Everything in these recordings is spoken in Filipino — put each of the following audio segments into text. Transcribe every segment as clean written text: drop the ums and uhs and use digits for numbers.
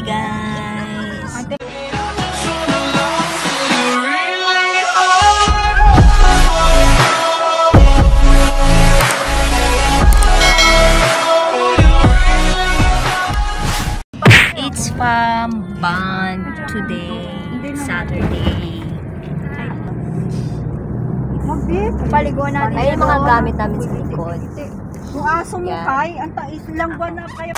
Bye guys! It's from band today, Saturday. Paliguan natin. Ayun yung mga gamit namin sa likod. Yung aso mo kay, ang tais lang ba na kaya?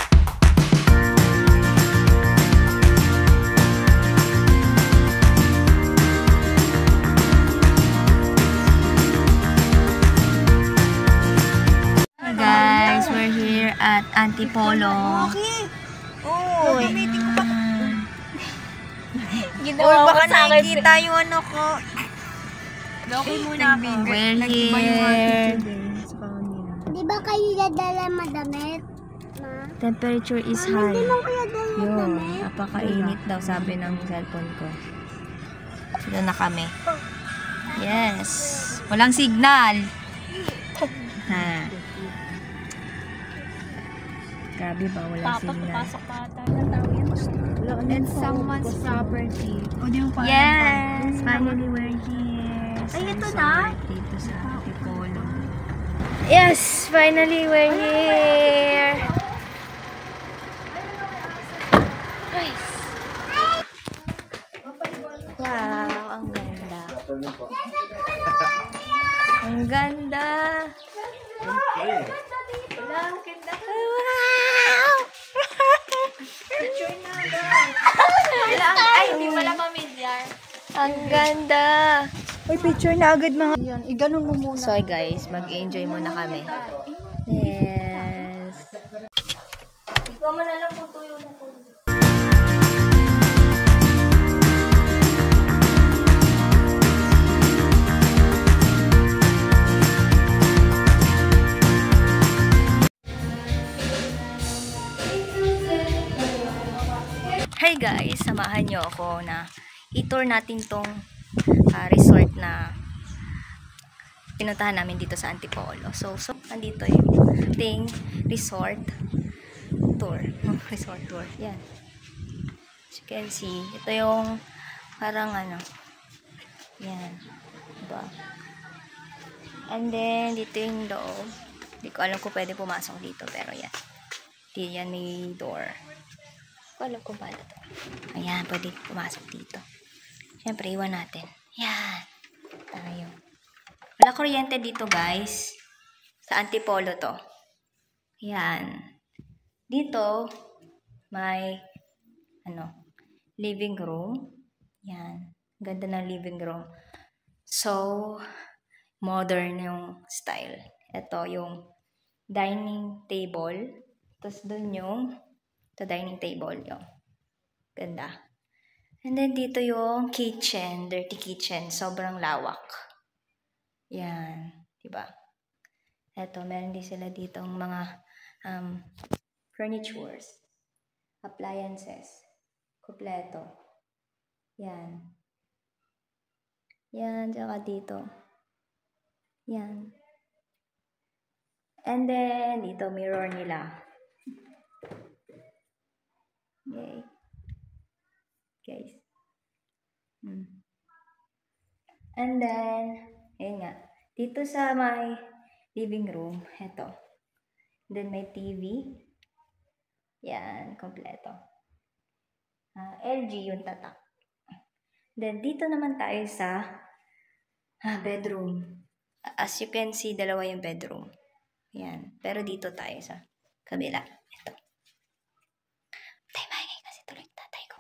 Hey guys, we're here at Antipolo. Uy. Ginawa baka nakikita yung ano ko. Okay muna ako. We're here. Di ba kayo dadala madamit? Ma? Temperature is Mama, high. di mo kayo dala Yun, madamit? napakainit daw sabi ng cellphone ko. Dito na kami. Yes. Walang signal. Ha. Grabe ba, walang signal. And someone's property. O di mo pa. Yes, finally we're here. Ay, ito na? Dito sa Antipolo. Yes, finally we're here. Wow, ang ganda. Ang ganda. Wala, ang ganda. Wow! Ay, hindi wala pamilyar. Ang ganda. Uy, picture na agad mga yan. Iganon mo muna. So guys, mag-enjoy muna kami. Yes. Ikaw man na lang kung tuyo na po. Hey guys, samahan nyo ako na i-tour natin tong resort na pinuntahan namin dito sa Antipolo. So andito yung ating resort tour. Resort tour. Yan. As you can see, ito yung parang ano. Yan. Diba? And then, dito yung loob. Hindi ko alam kung pwede pumasok dito. Pero yan. Dito yan may door. Hindi ko alam kung paano to. Ayan, pwede pumasok dito. Siyempre, iwan natin. Yan. Tayo. Wala kuryente dito, guys. Sa Antipolo to. Yan. Dito, may living room. Yan. Ganda ng living room. So, modern yung style. Ito yung dining table. Tapos dun yung dining table yung ganda. And then dito yung kitchen, dirty kitchen, sobrang lawak. Yan, diba? Eto, meron din sila ditong mga furnitures, appliances, kompleto. Yan. Yan, tsaka dito. Yan. And then, dito, mirror nila. Yay. Guys. And then, ayun nga. Dito sa my living room, eto. Then may TV. Yan, kompleto. LG yung tatak. Then dito naman tayo sa bedroom. As you can see, dalawa yung bedroom. Yan. Pero dito tayo sa kabila. Ito. Tay, maingay kasi tuloy tatay ko.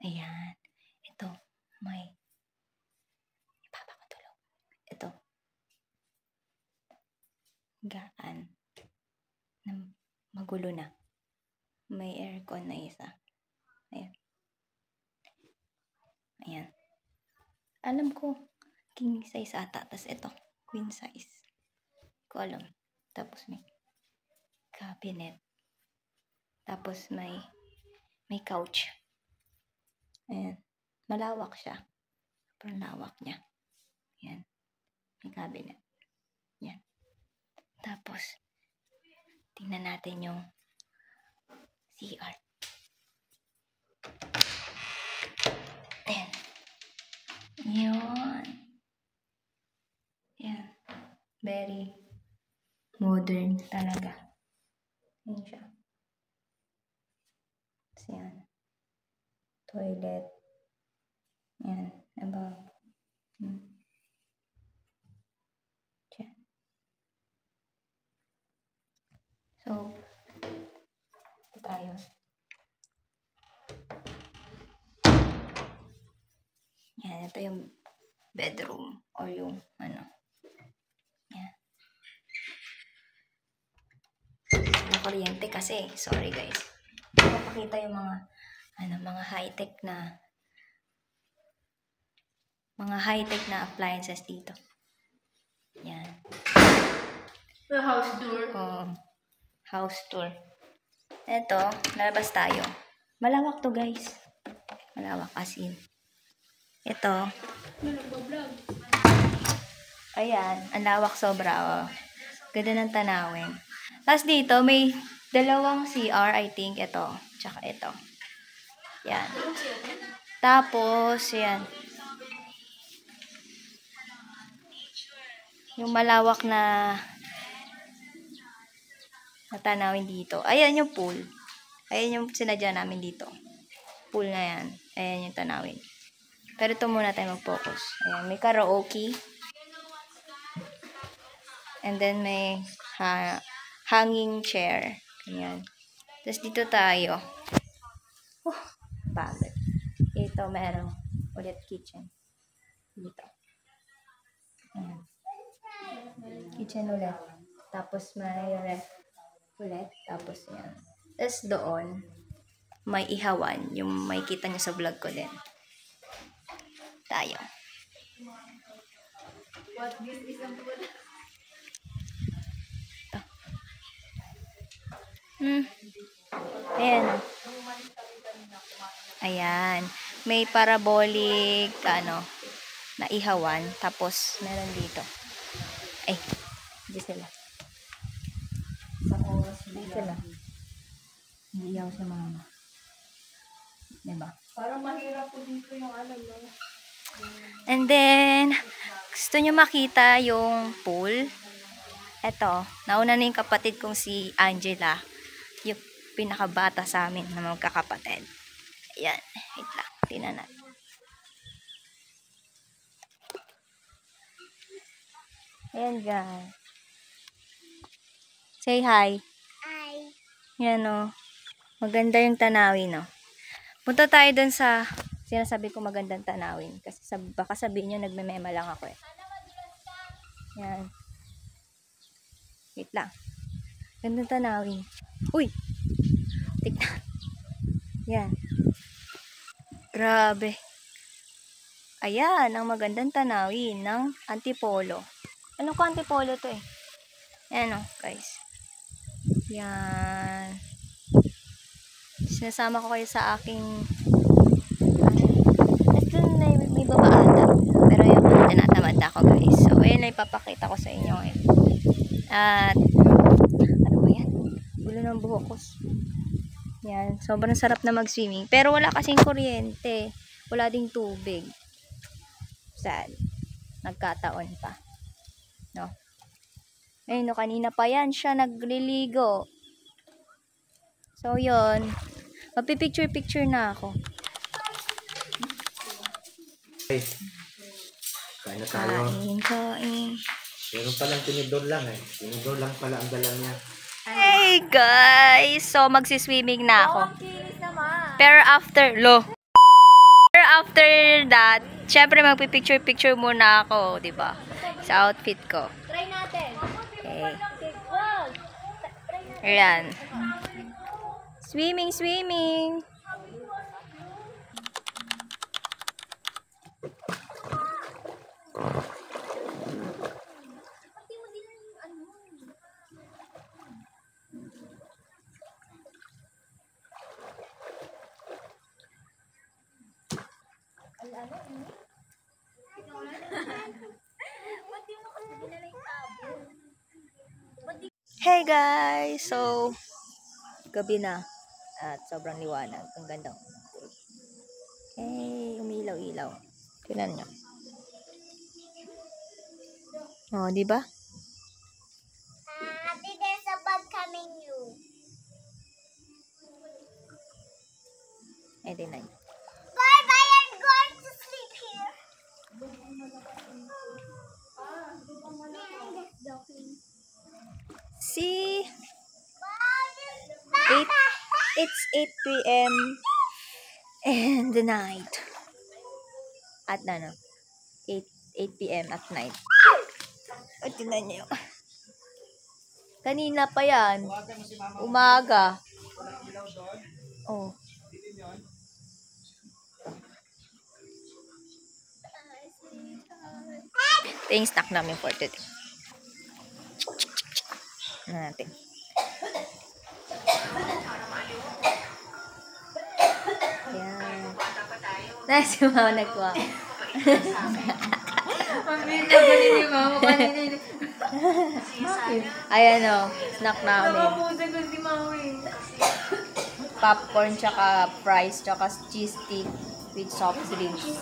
Ayan. Ito. May ipapakatulog. Ito. Gaan. Magulo na. May aircon na isa. Ayan. Ayan. Alam ko, king size ata. Tapos ito, queen size. Ko alam. Tapos may cabinet. Tapos may couch. Ayan. Malawak siya. Sobrang lawak niya. Ayan. May cabinet. Ayan. Tapos, tingnan natin yung CR. Ayan. Yun. Ayan. Very modern talaga. Ayan siya. Tapos yan. Toilet. Ayan. Above. Diyan. So, ito tayo. Yan, ito yung bedroom or yung ano. Yan. Wala kuryente kasi. Sorry guys. Papakita yung mga high-tech na appliances dito. Yan. The house tour. Oh, house tour. Ito, lalabas tayo. Malawak to guys. Malawak as in. Ito. Ayan, ang lawak sobra. Oh. Ganda ng tanawin. Tapos dito, may dalawang CR, I think. Ito, tsaka ito. Yan. Tapos, yan. Yung malawak na tanawin dito. Ayan yung pool. Ayan yung sinadya namin dito. Pool na yan. Ayan yung tanawin. Pero ito muna tayo mag-focus. Ayan, may karaoke. And then may hanging chair. Ayan. Tapos dito tayo. Pagod. Ito merong ulit kitchen. Dito. Ayan. Kitchen ulit. Tapos may ref ulit. Tapos yan. Tapos doon, may ihawan. Yung may kita nyo sa vlog ko din. Tayo. What this is ang Ayan. Ayan. May parabolic, na ihawan. Tapos, meron dito. Ay, hindi sila. Hindi sila. Hindi ihaw sa mama. Diba? Parang mahirap po dito yung alam mo. And then, gusto nyo makita yung pool? Eto, nauna na yung kapatid kong si Angela. Yung pinakabata sa amin na magkakapatid. Ayan, wait lang. Tingnan natin. Ayan guys. Say hi. Ay. Yan o. Maganda yung tanawin o. Punta tayo dun sa sinasabi ko magandang tanawin. Kasi baka sabihin nyo nagmemema lang ako eh. Yan. Wait lang. Gandang tanawin. Uy! Tignan. Yan. Grabe. Ayan, ang magandang tanawin ng Antipolo. Ano ko Antipolo to eh? Ayan o, guys. Yan. Sinasama ko kayo sa aking ito na may babaata. Pero yung tinatamad na ako guys. So, ayan na ipapakita ko sa inyo eh. At ano ba yan? Gulo ng buhok ko. Yan. Sobrang sarap na mag-swimming. Pero wala kasing kuryente. Wala ding tubig. Sad. Nagkataon pa. No? Ayun, no, kanina pa yan siya nagliligo. So, yun. Magpipicture-picture na ako. Hey, kain na tayo. Kain. Meron palang tinidor lang eh. Tinidor lang pala ang dala niya. Hey guys! So, magsiswimming na ako. Pero after that, syempre magpipicture-picture muna ako, di ba? Sa outfit ko. Try natin. Okay. Ayan. Swimming! Hey guys! So, gabi na. At sobrang liwanag. Ang ganda. Hey, umilaw-ilaw. Tingnan nyo. Oh, di ba? Happy days about coming you. Eh, di na yun. Bye bye, I'm going to sleep here. See? Bye. It's 8 p.m. in the night. At ano? 8 p.m. at night. At tingnan nyo. Kanina pa yan. Umaga. Oh. Ito yung snack namin for today. Natin. Ayan. Nice yung mama nagkuha. Ayan o. Snack namin. Popcorn, tsaka fries, tsaka cheese stick with soft drinks.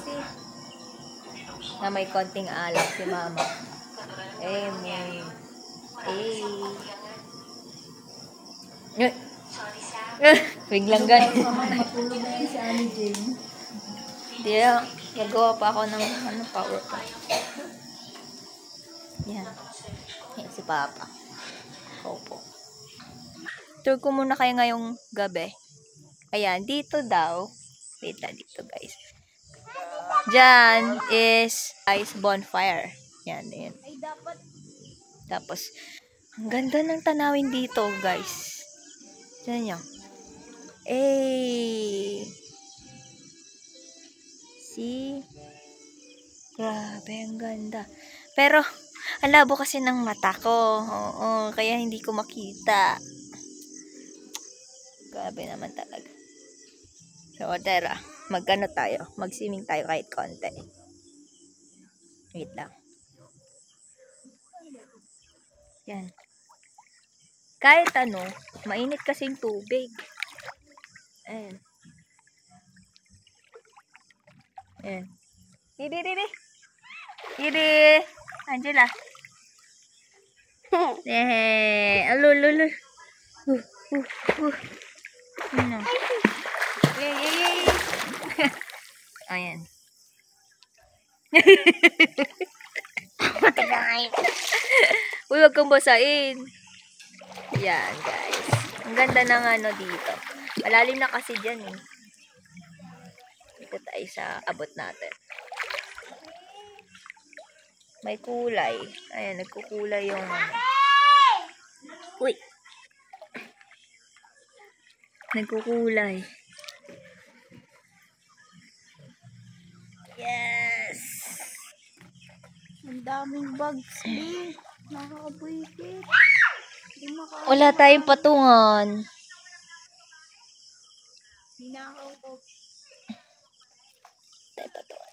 Na may konting alak si mama. Amen. Biglang ganun. Hindi na, nagawa pa ako ng power pack. Yan. Yan si Papa. Opo. Tour ko muna kayo ngayong gabi. Ayan, dito daw. Wait na dito guys. Diyan is ice bonfire. Yan, yan. Tapos, ang ganda ng tanawin dito guys. Diyan nyo. See? Grabe, ang ganda. Pero, ang labo kasi ng mata ko. Oo, kaya hindi ko makita. Grabe naman talaga. So, tara. Mag-ano tayo? Mag-swimming tayo kahit konti. Wait lang. Yan. Kahit ano, mainit kasing tubig. Ayan. Ayan. Didi! Angela. Alululul. Ano? Yay! Ayan. Uy, wag kang basain. Yan, guys. Ang ganda ng ano dito. Malalim na kasi dyan eh. Dito tayo sa abot natin. May kulay. Ayan, nagkukulay yung ano. Uy! Nagkukulay. Yes! Ang daming bugs, eh. Nakakabuikit. Wala tayong patungan. Tayo patungan.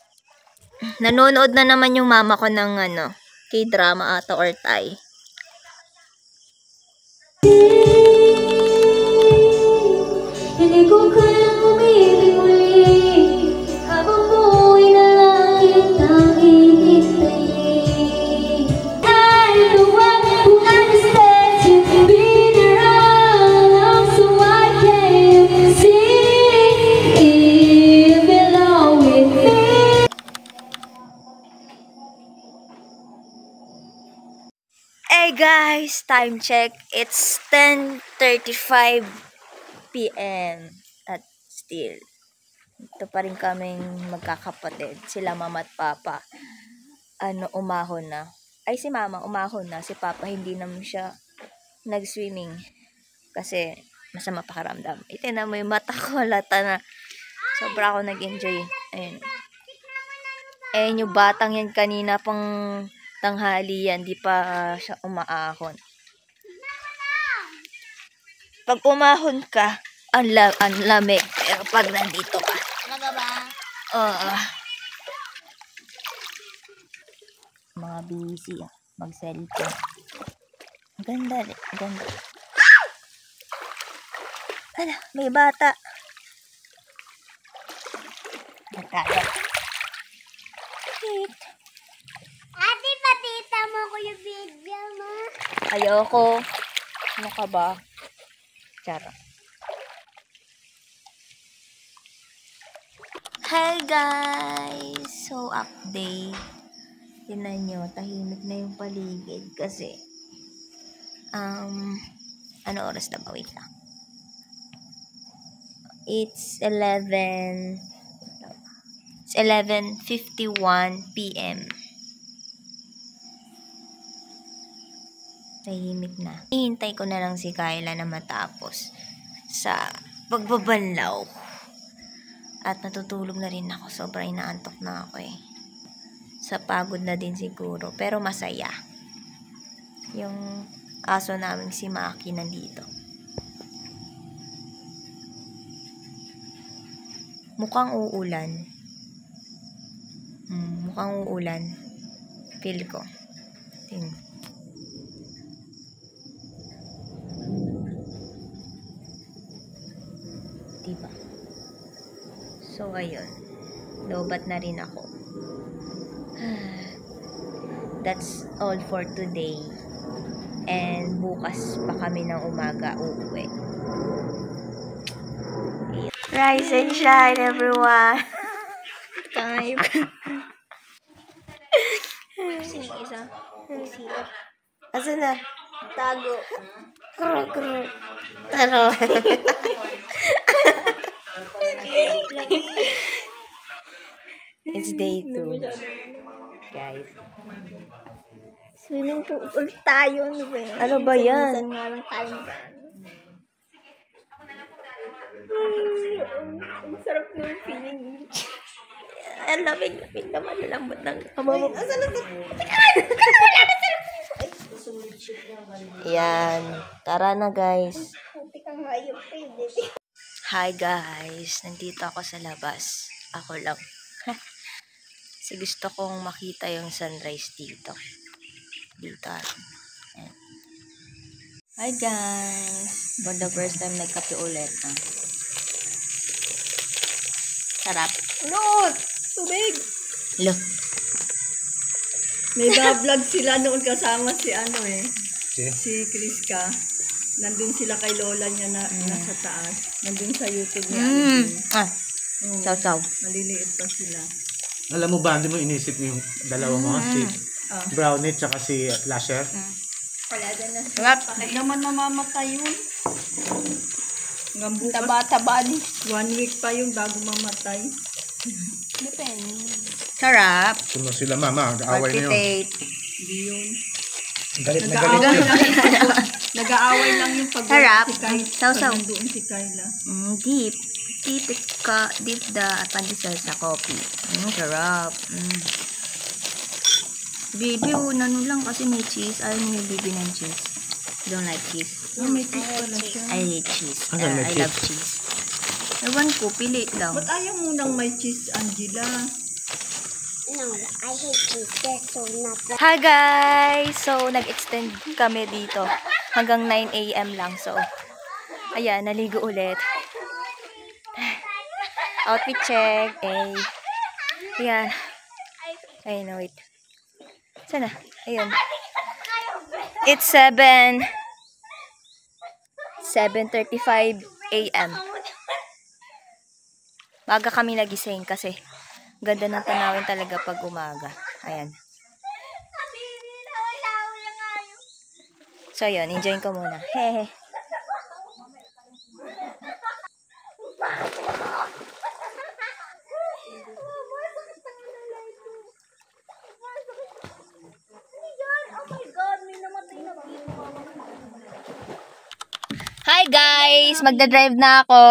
Nanonood na naman yung mama ko ng ano, K-drama ata or Thai. Hindi ko kayang umibig muli habang buhay na lang kitang hihintayin. I'm the one who understands you, been around long so I can see you belong with me. Hey guys, time check. It's 10:35 p.m. At still, ito pa rin kaming magkakapatid. Sila mama at papa. Umahon na. Ay, si mama umahon na. Si papa hindi naman siya nag-swimming. Kasi masama pakaramdam. Ito na mo yung mata ko. Lata na. Sobra ako nag-enjoy. Ayun. Ayun yung batang yan kanina pang tanghali yan. Di pa siya umaahon. Pag umahon ka, ang lamig. Pero pag nandito ka, Talaga ba? mga busy, mag-cellphone. Ganda rin. Ganda. Ano, may bata. Nagkaya. Wait. Ate, patita mo ko yung video mo. Ayoko. Ano ka ba? Charot. Hi guys! So, update. Tingnan nyo, tahimik na yung paligid kasi ano oras na ba? Wait lang. It's 11:51 p.m. Tahimik na. Hihintay ko na lang si Kyla na matapos sa pagbabanlaw. At natutulog na rin ako. Sobrang inaantok na ako eh. Sa pagod na din siguro. Pero masaya. Yung aso namin si Maki nandito. Mukhang uulan. Mukhang uulan. Feel ko. Tingnan. Diba? So, ayun. Lobat na rin ako. That's all for today. And bukas pa kami ng umaga uuwi. Rise and shine, everyone! Time. Sino isa? Asan na? Tago. Taro. It's day 2. Guys. Swimming pool tayo. Ano ba yan? Minsan nga lang tayo. Ang sarap ng feeling. Ang lamig-lamig naman. Lambot ng kamamok. Yan. Tara na guys. Kunti kang hayop eh. Hi guys. Nandito ako sa labas. Ako lang. Kasi gusto kong makita yung sunrise dito. Dito. Ayan. Hi guys. For the first time nagkape ulit. Sarap. Not! Tubig! Lo. May vlog sila noon kasama si ano eh. Si? Si Kriska. Nandun sila kay lola niya na nasa taas. Nandun sa YouTube niya. Saw-saw. Maliliit pa sila. Alam mo ba, hindi mo inisip yung dalawa mo, si Brownie tsaka si Lasher? Wala din na. Sarap. Hindi naman mamamatay yun. Hanggang bukas. Taba-taba ni. 1 week pa yung bago mamatay. Depende. Sarap. Suno sila mama, nag-aaway na yun. Architect. Hindi yun. Galit na Nag-aaway galit yun. lang yung nag-aaway lang yung pag Sarap. si Kyla. Saw-saw. Nandoon si Kyla. Deep. Deep the pandesal sa coffee. Sarap. Baby, nano lang kasi may cheese. Ayaw mo yung baby ng cheese. Don't like cheese. May cheese pala siya. I hate cheese. Hanggang may I cheese. love cheese. Ewan ko, pili lang. Ba't ayaw mo nang may cheese, Angela? No, I hate cheese. They're so not. Hi guys! So, nag-extend kami dito. Hanggang 9 a.m. lang. So, ayan, naligo ulit. Outfit check. Ayan. Ayun, wait. Sana? Ayun. It's 7:35 a.m. Maga kami nagising kasi ganda ng tanawin talaga pag umaga. Ayan. So, yun. Enjoy ko muna. Hehe. Hi guys! Magdadrive na ako.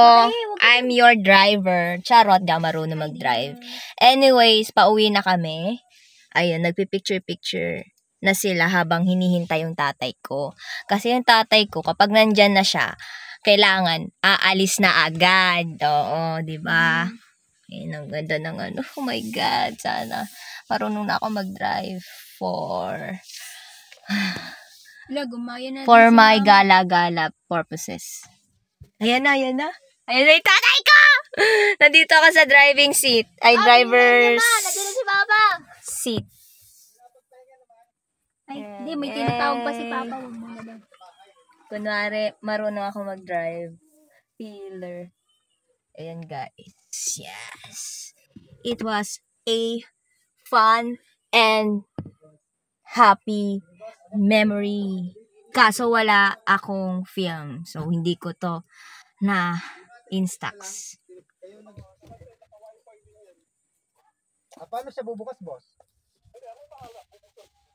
I'm your driver. Charot, di ako marunong mag-drive. Anyways, pauwi na kami. Ayun, nagpipicture-picture na sila habang hinihintay yung tatay ko. Kasi yung tatay ko, kapag nandyan na siya, kailangan aalis na agad. Oo, di ba? Ayun, ang ganda ng ano. Oh my God, sana marunong na ako mag-drive for Wala, gumaya na. For my gala-gala purposes. Ayan na, ayan na. Ayan na yung tatay ko! Nandito ako sa driving seat. Ay, driver's Nandito si Papa. seat. Ay, hindi, may tinatawag pa si Papa. Huwag mo na daw. Kunwari, marunong ako mag-drive. Feeler. Ayan, guys. Yes. It was a fun and happy memory. Kaso wala akong film. So, hindi ko to na instax. Paano siya bubukas, boss?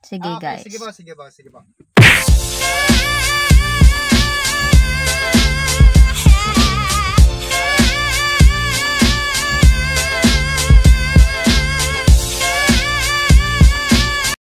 Sige, guys. Sige ba.